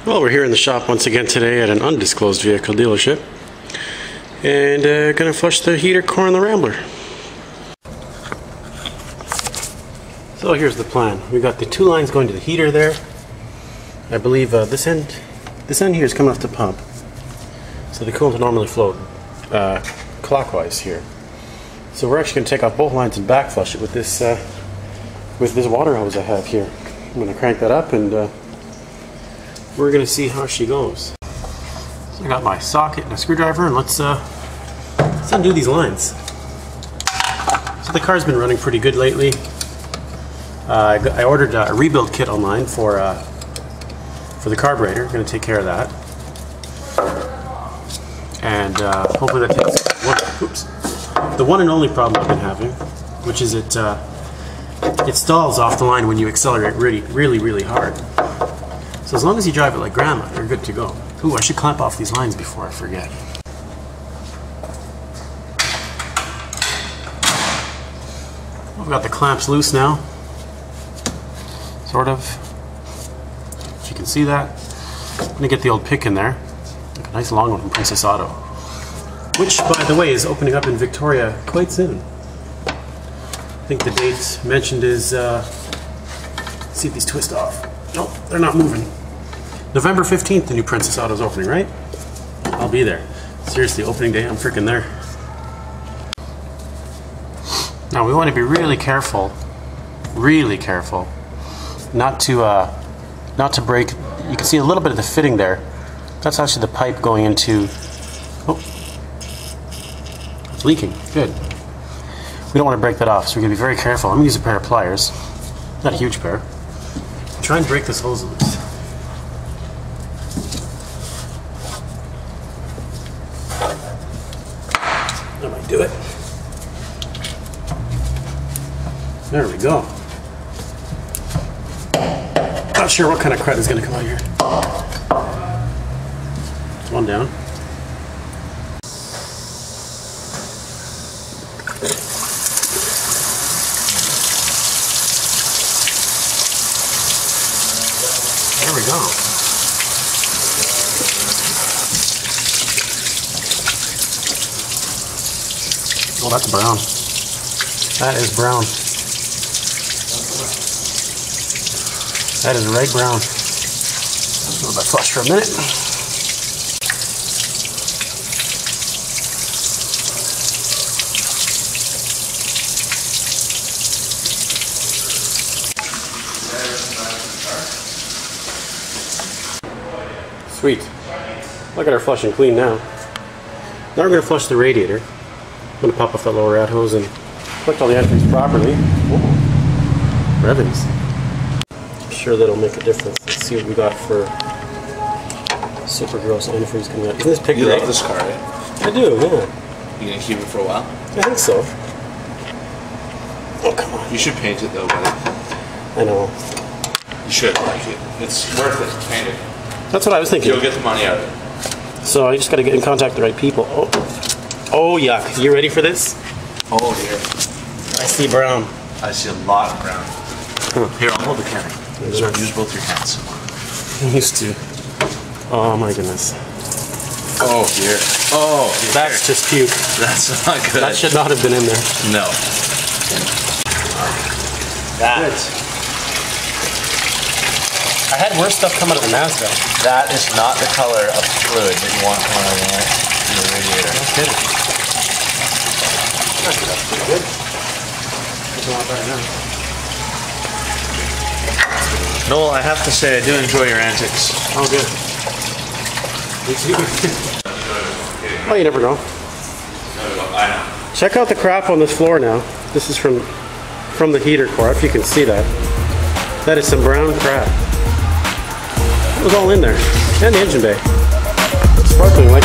Well, we're here in the shop once again today at an undisclosed vehicle dealership, and gonna flush the heater core on the Rambler. So here's the plan. We got the two lines going to the heater there. I believe this end here is coming off the pump, so the coolant will normally flow clockwise here. So we're actually going to take off both lines and back flush it with this water hose I have here. I'm going to crank that up and we're going to see how she goes. So I got my socket and a screwdriver, and let's undo these lines. So the car's been running pretty good lately. I ordered a rebuild kit online for the carburetor. Going to take care of that, and hopefully that takes the one and only problem I've been having, which is it stalls off the line when you accelerate really hard. So as long as you drive it like grandma, you're good to go. Ooh, I should clamp off these lines before I forget. I've got the clamps loose now, sort of. If you can see that. I'm going to get the old pick in there. Like a nice long one from Princess Auto, which, by the way, is opening up in Victoria quite soon. I think the date mentioned is, let's see if these twist off. Nope, they're not moving. November 15th, the new Princess Auto is opening, right? I'll be there. Seriously, opening day, I'm freaking there. Now we want to be really careful, not to break. You can see a little bit of the fitting there. That's actually the pipe going into. Oh, it's leaking. Good. We don't want to break that off, so we're going to be very careful. I'm going to use a pair of pliers, not a huge pair. Try and break this hose loose. That might do it. There we go. Not sure what kind of crud is going to come out here. One down. There we go. Oh, that's brown. That is brown. That is right brown. I'll let that flush for a minute. Sweet. Look at our flush and clean now. Now we're going to flush the radiator. I'm going to pop off that lower rat hose and collect all the antifreeze properly. Whoa. Revens. I'm sure that'll make a difference. Let's see what we got for super gross antifreeze coming out. Isn't this pick? You love this car, right? I do, yeah. You gonna keep it for a while? I think so. Oh, come on. You should paint it though, buddy. I know. You should like it. It's worth it. Paint it. That's what I was thinking. You'll get the money out of it. So I just got to get in contact with the right people. Oh, yuck. You ready for this? Oh, dear. I see brown. I see a lot of brown. Huh. Here, I'll hold the can. Use both your hands. I used to. Oh, my goodness. Oh, dear. Oh, dear. That's just puke. That's not good. That should not have been in there. No. That. Good. I had worse stuff come out of the Mazda. That is not the color of fluid that you want coming out of your radiator. No kidding. Actually, that's pretty good. It's a lot better now. Noel, I have to say, I do enjoy your antics. Oh, good. Me too. Oh, you never know. I know. Check out the crap on this floor now. This is from the heater core, if you can see that. That is some brown crap. It was all in there. And the engine bay. Sparkling like